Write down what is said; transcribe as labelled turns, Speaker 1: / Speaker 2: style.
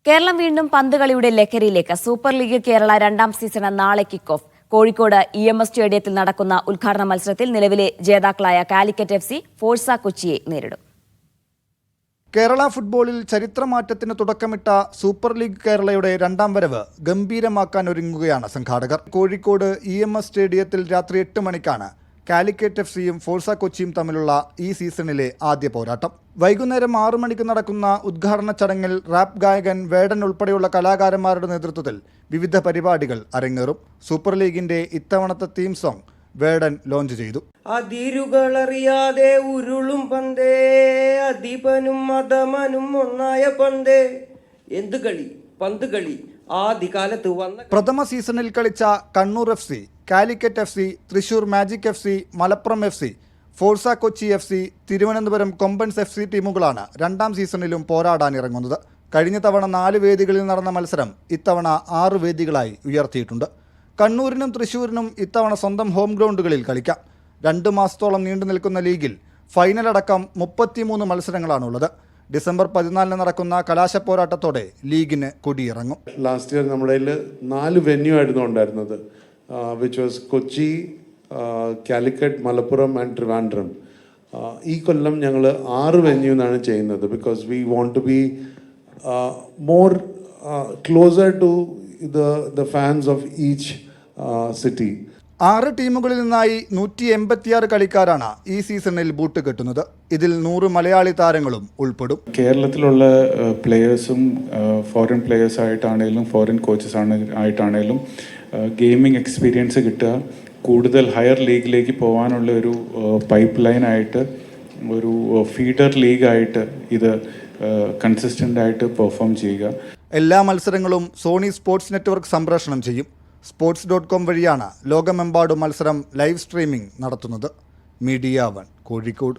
Speaker 1: കേരളം വീണ്ടും പന്തുകളിയുടെ ലഹരിയിലേക്ക്. Super league Kerala രണ്ടാം season നാളെ കിക്ക് ഓഫ്. കോഴിക്കോട് EMS സ്റ്റേഡിയത്തിൽ നടക്കുന്ന ഉദ്ഘാടന മത്സരത്തിൽ നിലവിലെ ജേതാക്കളായ കാലിക്കറ്റ് FC ഫോഴ്സ കൊച്ചിയെ നേരിടും.
Speaker 2: കേരള ഫുട്ബോളിൽ ചരിത്രമാറ്റത്തിന് തുടക്കമിട്ട സൂപ്പർ ലീഗ് കേരളയുടെ രണ്ടാം വരവ് ഗംഭീരമാക്കാൻ ഒരുങ്ങുകയാണ് സംഘാടകർ. കോഴിക്കോട് EMS സ്റ്റേഡിയത്തിൽ രാത്രി 8 മണിക്കാണ് കാലിക്കറ്റ് FCയും ഫോഴ്സ കൊച്ചിയും തമ്മിലുള്ള ഈ സീസണിലെ ആദ്യ പോരാട്ടം. വൈകുന്നേരം 6 മണിക്ക് നടക്കുന്ന ഉദ്ഘാടന ചടങ്ങിൽ റാപ്പ് ഗായകൻ വേടൻ ഉൾപ്പെടെയുള്ള കലാകാരന്മാരുടെ നേതൃത്വത്തിൽ വിവിധ പരിപാടികൾ അരങ്ങേറും. സൂപ്പർ ലീഗിന്റെ ഇത്തവണത്തെ തീം സോങ് വേടൻ ലോഞ്ച് ചെയ്തു.
Speaker 3: അതിരുകളറിയാതെ ഉരുളും പന്തേ, അധിപനും മതമനും ഒന്നായ പന്തേ. എന്ത് കളി, പന്ത് കളി ആദ്യകാലത്ത് വന്ന. പ്രഥമ സീസണിൽ കളിച്ച Kannur FC, Calicut FC, Thrissur magic FC, Malappuram FC, Forca Kochi FC, Thiruvananthapuram Kombans FC ടീമുകളാണ് രണ്ടാം സീസണിലും പോരാടാനിറങ്ങുന്നത്. കഴിഞ്ഞ തവണ 4 വേദികളിൽ നടന്ന മത്സരം ഇത്തവണ 6 വേദികളായി ഉയർത്തിയിട്ടുണ്ട്. കണ്ണൂരിനും തൃശൂരിനും ഇത്തവണ സ്വന്തം ഹോം ഗ്രൗണ്ടുകളിൽ കളിക്കാം. 2 മാസത്തോളം നീണ്ടു നിൽക്കുന്ന ലീഗിൽ ഫൈനലടക്കം 33 മത്സരങ്ങളാണുള്ളത്. ഡിസംബർ 14 നടക്കുന്ന കലാശപ്പോരാട്ടത്തോടെ ലീഗിന് കൊടിയിറങ്ങും.
Speaker 4: ലാസ്റ്റ് ഇയർ നമ്മുടെ 4 വെന്യൂ ആയിരുന്നു ഉണ്ടായിരുന്നത്, which was Kochi, Calicut, Malappuram and Trivandrum. ഈ കൊല്ലം ഞങ്ങൾ 6 വെന്യൂ എന്നാണ് ചെയ്യുന്നത്. Because we want to be more closer to the fans of each city.
Speaker 2: 6 ടീമുകളിൽ നിന്നായി 186 കളിക്കാരാണ് ഈ സീസണിൽ ബൂട്ട് കെട്ടുന്നത്. ഇതിൽ 100 മലയാളി താരങ്ങളും ഉൾപ്പെടും.
Speaker 5: കേരളത്തിലുള്ള പ്ലെയേഴ്സും ഫോറിൻ പ്ലെയേഴ്സ് ആയിട്ടാണേലും ഫോറിൻ കോച്ചസ് ആയിട്ടാണേലും ഗെയിമിംഗ് എക്സ്പീരിയൻസ് കിട്ടുക, കൂടുതൽ ഹയർ ലീഗിലേക്ക് പോകാനുള്ള ഒരു പൈപ്പ് ലൈനായിട്ട്, ഒരു ഫീഡർ ലീഗായിട്ട് ഇത് കൺസിസ്റ്റൻ്റ് ആയിട്ട് പെർഫോം ചെയ്യുക.
Speaker 2: എല്ലാ മത്സരങ്ങളും സോണി സ്പോർട്സ് നെറ്റ്വർക്ക് സംപ്രേഷണം ചെയ്യും. sports.com വഴിയാണ് ലോകമെമ്പാടും മത്സരം ലൈവ് സ്ട്രീമിംഗ് നടത്തുന്നത്. മീഡിയ 1 കോഴിക്കോട്.